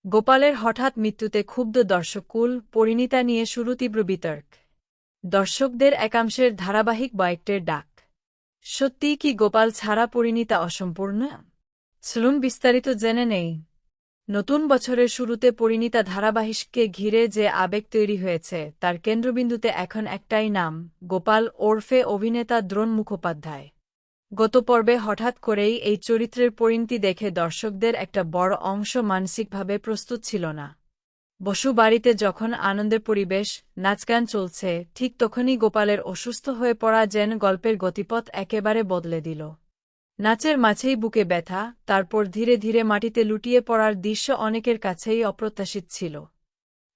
গোপালের হঠাৎ মৃত্যুতে ক্ষুব্ধ দর্শককুল, পরিণীতা নিয়ে শুরু তীব্র বিতর্ক। দর্শকদের একাংশের ধারাবাহিক বয়কটের ডাক। সত্যিই কি গোপাল ছাড়া পরিণীতা অসম্পূর্ণ? চলুন বিস্তারিত জেনে নেই। নতুন বছরের শুরুতে পরিণীতা ধারাবাহিককে ঘিরে যে আবেগ তৈরি হয়েছে তার কেন্দ্রবিন্দুতে এখন একটাই নাম, গোপাল ওরফে অভিনেতা দ্রোণ মুখোপাধ্যায়। গত পর্বে হঠাৎ করেই এই চরিত্রের পরিণতি দেখে দর্শকদের একটা বড় অংশ মানসিকভাবে প্রস্তুত ছিল না। বসু বাড়িতে যখন আনন্দের পরিবেশ, নাচগান চলছে, ঠিক তখনই গোপালের অসুস্থ হয়ে পড়া যেন গল্পের গতিপথ একেবারে বদলে দিল। নাচের মাঝেই বুকে ব্যথা, তারপর ধীরে ধীরে মাটিতে লুটিয়ে পড়ার দৃশ্য অনেকের কাছেই অপ্রত্যাশিত ছিল।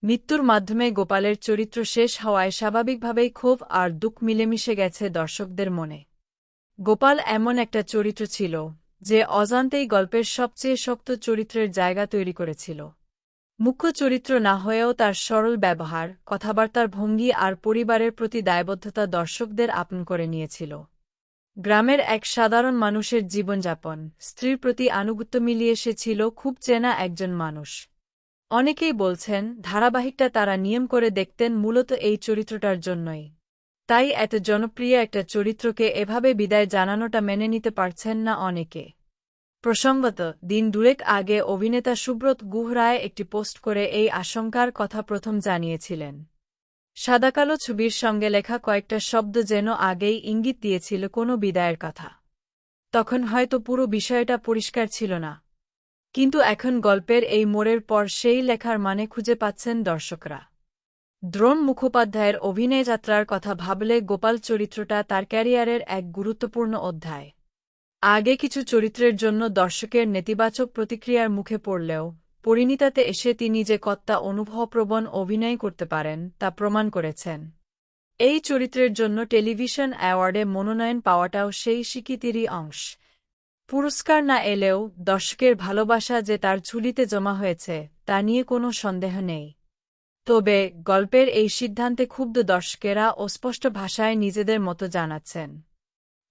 মৃত্যুর মাধ্যমে গোপালের চরিত্র শেষ হওয়ায় স্বাভাবিকভাবেই ক্ষোভ আর দুঃখ মিলেমিশে গেছে দর্শকদের মনে। গোপাল এমন একটা চরিত্র ছিল যে অজান্তেই গল্পের সবচেয়ে শক্ত চরিত্রের জায়গা তৈরি করেছিল। মুখ্য চরিত্র না হয়েও তার সরল ব্যবহার, কথাবার্তার ভঙ্গি আর পরিবারের প্রতি দায়বদ্ধতা দর্শকদের আপন করে নিয়েছিল। গ্রামের এক সাধারণ মানুষের জীবনযাপন, স্ত্রীর প্রতি আনুগত্য মিলিয়ে সে ছিল খুব চেনা একজন মানুষ। অনেকেই বলছেন ধারাবাহিকটা তারা নিয়ম করে দেখতেন মূলত এই চরিত্রটার জন্যই। তাই এত জনপ্রিয় একটা চরিত্রকে এভাবে বিদায় জানানোটা মেনে নিতে পারছেন না অনেকে। প্রসঙ্গত, দিন দুয়েক আগে অভিনেতা সুব্রত গুহ রায় একটি পোস্ট করে এই আশঙ্কার কথা প্রথম জানিয়েছিলেন। সাদাকালো ছবির সঙ্গে লেখা কয়েকটা শব্দ যেন আগেই ইঙ্গিত দিয়েছিল কোনো বিদায়ের কথা। তখন হয়তো পুরো বিষয়টা পরিষ্কার ছিল না, কিন্তু এখন গল্পের এই মোড়ের পর সেই লেখার মানে খুঁজে পাচ্ছেন দর্শকরা। দ্রোণ মুখোপাধ্যায়ের অভিনয়যাত্রার কথা ভাবলে গোপাল চরিত্রটা তার ক্যারিয়ারের এক গুরুত্বপূর্ণ অধ্যায়। আগে কিছু চরিত্রের জন্য দর্শকের নেতিবাচক প্রতিক্রিয়ার মুখে পড়লেও পরিণীতাতে এসে তিনি যে কতটা অনুভবপ্রবণ অভিনয় করতে পারেন তা প্রমাণ করেছেন। এই চরিত্রের জন্য টেলিভিশন অ্যাওয়ার্ডে মনোনয়ন পাওয়াটাও সেই স্বীকৃতিরই অংশ। পুরস্কার না এলেও দর্শকের ভালোবাসা যে তার ঝুলিতে জমা হয়েছে তা নিয়ে কোনো সন্দেহ নেই। তবে গল্পের এই সিদ্ধান্তে ক্ষুব্ধ দর্শকেরা অস্পষ্ট ভাষায় নিজেদের মতো জানাচ্ছেন।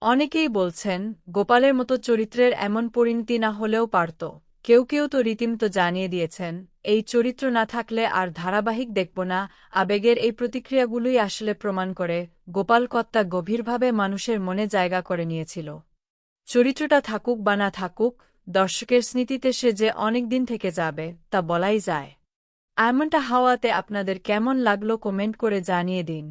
অনেকেই বলছেন গোপালের মতো চরিত্রের এমন পরিণতি না হলেও পারত। কেউ কেউ তো রীতিমতো জানিয়ে দিয়েছেন এই চরিত্র না থাকলে আর ধারাবাহিক দেখব না। আবেগের এই প্রতিক্রিয়াগুলোই আসলে প্রমাণ করে গোপাল কতটা গভীরভাবে মানুষের মনে জায়গা করে নিয়েছিল। চরিত্রটা থাকুক বা না থাকুক, দর্শকের স্মৃতিতে সে যে অনেকদিন থেকে যাবে তা বলাই যায়। এমনটা হওয়াতে আপনাদের কেমন লাগলো কমেন্ট করে জানিয়ে দিন।